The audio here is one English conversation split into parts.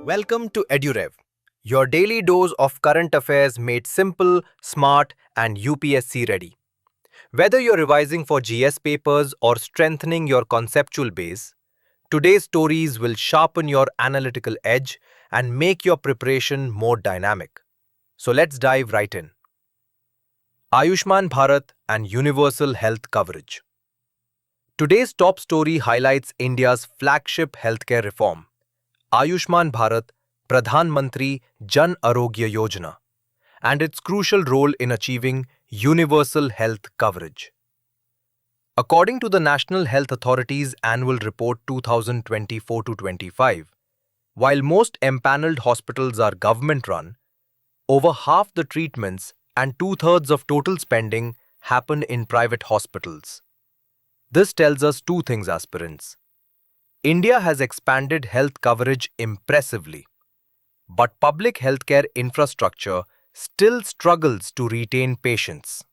Welcome to EduRev, your daily dose of current affairs made simple, smart, and UPSC ready. Whether you're revising for GS papers or strengthening your conceptual base, today's stories will sharpen your analytical edge and make your preparation more dynamic. So let's dive right in. Ayushman Bharat and Universal Health Coverage. Today's top story highlights India's flagship healthcare reform, Ayushman Bharat Pradhan Mantri Jan Arogya Yojana, and its crucial role in achieving universal health coverage. According to the National Health Authority's Annual Report 2024-25, while most empaneled hospitals are government-run, over half the treatments and two-thirds of total spending happen in private hospitals. This tells us two things, aspirants. India has expanded health coverage impressively, but public healthcare infrastructure still struggles to retain patients.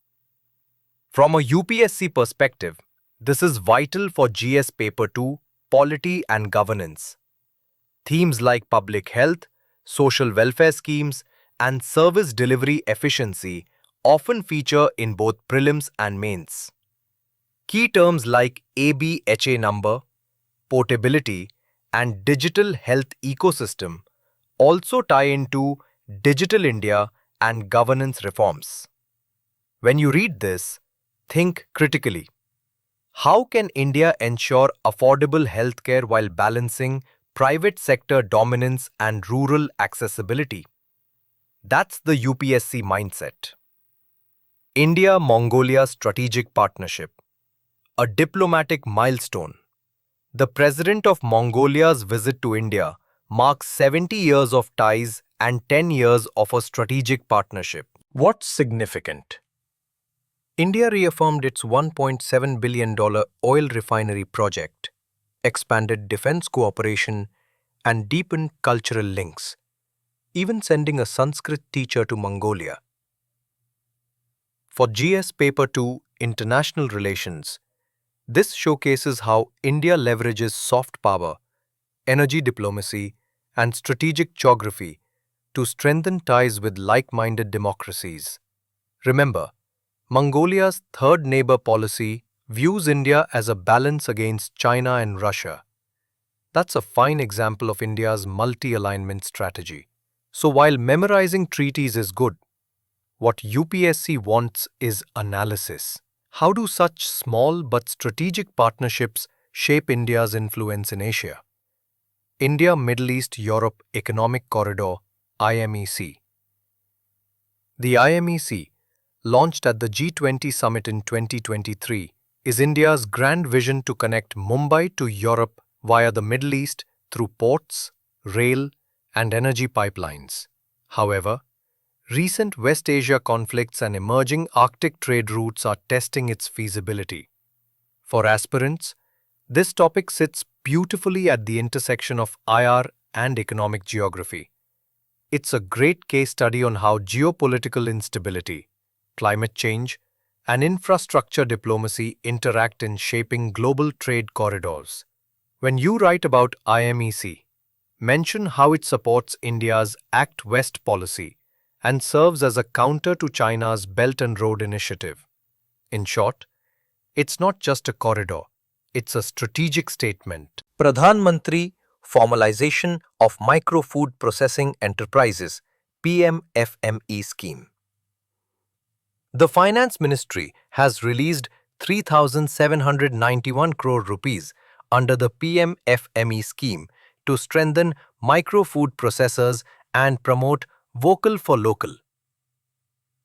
From a UPSC perspective, this is vital for GS Paper 2, Polity and Governance. Themes like public health, social welfare schemes, and service delivery efficiency often feature in both prelims and mains. Key terms like ABHA number, portability, and digital health ecosystem also tie into Digital India and governance reforms. When you read this, think critically. How can India ensure affordable healthcare while balancing private sector dominance and rural accessibility? That's the UPSC mindset. India-Mongolia Strategic Partnership, a diplomatic milestone. The President of Mongolia's visit to India marks 70 years of ties and 10 years of a strategic partnership. What's significant? India reaffirmed its $1.7 billion oil refinery project, expanded defense cooperation, and deepened cultural links, even sending a Sanskrit teacher to Mongolia. For GS Paper 2 International Relations, this showcases how India leverages soft power, energy diplomacy, and strategic geography to strengthen ties with like-minded democracies. Remember, Mongolia's third neighbor policy views India as a balance against China and Russia. That's a fine example of India's multi-alignment strategy. So while memorizing treaties is good, what UPSC wants is analysis. How do such small but strategic partnerships shape India's influence in Asia? India-Middle East-Europe Economic Corridor (IMEC). The IMEC, launched at the G20 summit in 2023, is India's grand vision to connect Mumbai to Europe via the Middle East through ports, rail, and energy pipelines. However, recent West Asia conflicts and emerging Arctic trade routes are testing its feasibility. For aspirants, this topic sits beautifully at the intersection of IR and economic geography. It's a great case study on how geopolitical instability, climate change, and infrastructure diplomacy interact in shaping global trade corridors. When you write about IMEC, mention how it supports India's Act West policy and serves as a counter to China's Belt and Road Initiative. In short, it's not just a corridor, it's a strategic statement. Pradhan Mantri Formalization of Micro Food Processing Enterprises (PMFME) scheme. The Finance Ministry has released 3,791 crore rupees under the PMFME scheme to strengthen micro food processors and promote Vocal for Local.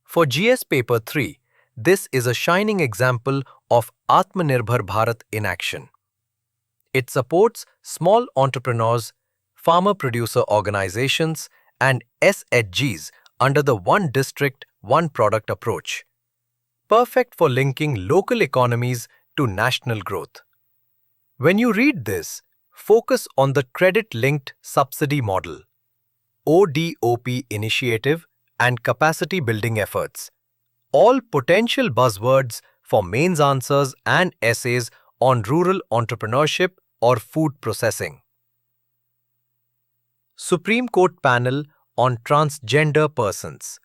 For GS Paper 3, this is a shining example of Atmanirbhar Bharat in action. It supports small entrepreneurs, farmer-producer organizations, and SHGs under the One District, One Product approach. Perfect for linking local economies to national growth. When you read this, focus on the credit-linked subsidy model, ODOP initiative, and capacity building efforts. All potential buzzwords for mains answers and essays on rural entrepreneurship or food processing. Supreme Court panel on transgender persons.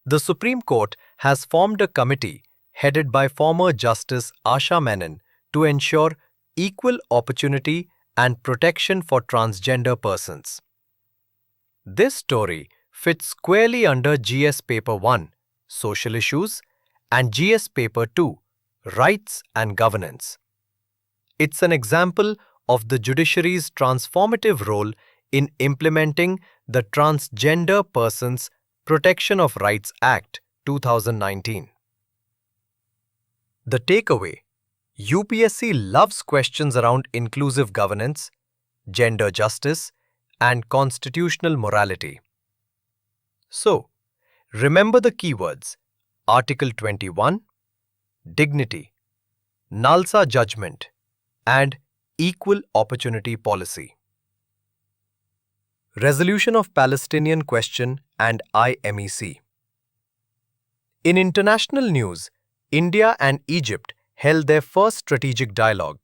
The Supreme Court has formed a committee headed by former Justice Asha Menon to ensure equal opportunity and protection for transgender persons. This story fits squarely under GS Paper 1, Social Issues, and GS Paper 2, Rights and Governance. It's an example of the judiciary's transformative role in implementing the Transgender Persons Protection of Rights Act 2019. The takeaway: UPSC loves questions around inclusive governance, gender justice, and constitutional morality. So, remember the keywords: Article 21, dignity, Nalsa judgment, and equal opportunity policy. Resolution of Palestinian question and IMEC. In international news, India and Egypt held their first strategic dialogue,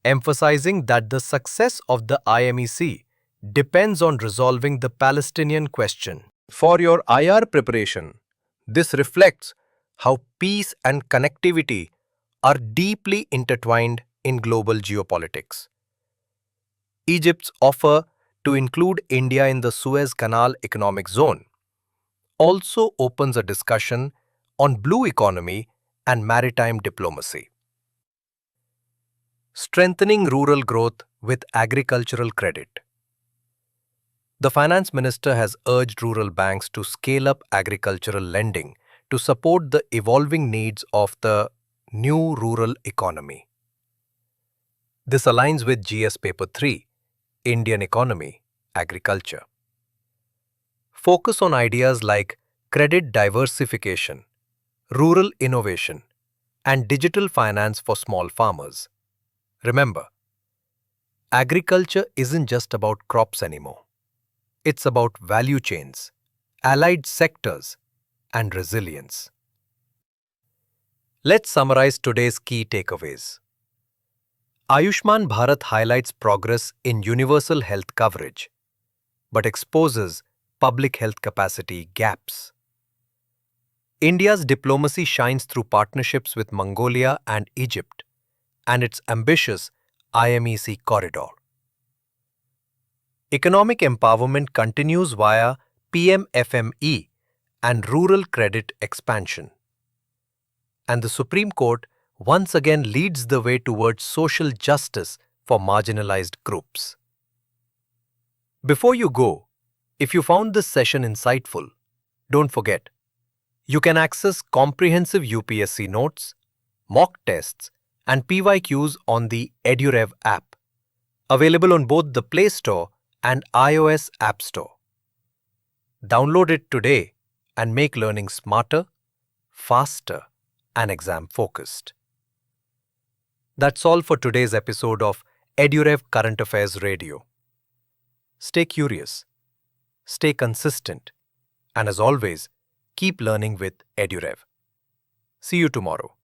emphasizing that the success of the IMEC depends on resolving the Palestinian question. For your IR preparation, this reflects how peace and connectivity are deeply intertwined in global geopolitics. Egypt's offer to include India in the Suez Canal Economic Zone also opens a discussion on blue economy and maritime diplomacy. Strengthening rural growth with agricultural credit. The Finance Minister has urged rural banks to scale up agricultural lending to support the evolving needs of the new rural economy. This aligns with GS Paper 3, Indian Economy, Agriculture. Focus on ideas like credit diversification, rural innovation, and digital finance for small farmers. Remember, agriculture isn't just about crops anymore. It's about value chains, allied sectors, and resilience. Let's summarize today's key takeaways. Ayushman Bharat highlights progress in universal health coverage, but exposes public health capacity gaps. India's diplomacy shines through partnerships with Mongolia and Egypt, and its ambitious IMEC corridor. Economic empowerment continues via PMFME and rural credit expansion. And the Supreme Court once again leads the way towards social justice for marginalized groups. Before you go, if you found this session insightful, don't forget, you can access comprehensive UPSC notes, mock tests, and PYQs on the EduRev app, available on both the Play Store and iOS App Store. Download it today and make learning smarter, faster, and exam-focused. That's all for today's episode of EduRev Current Affairs Radio. Stay curious, stay consistent, and as always, keep learning with EduRev. See you tomorrow.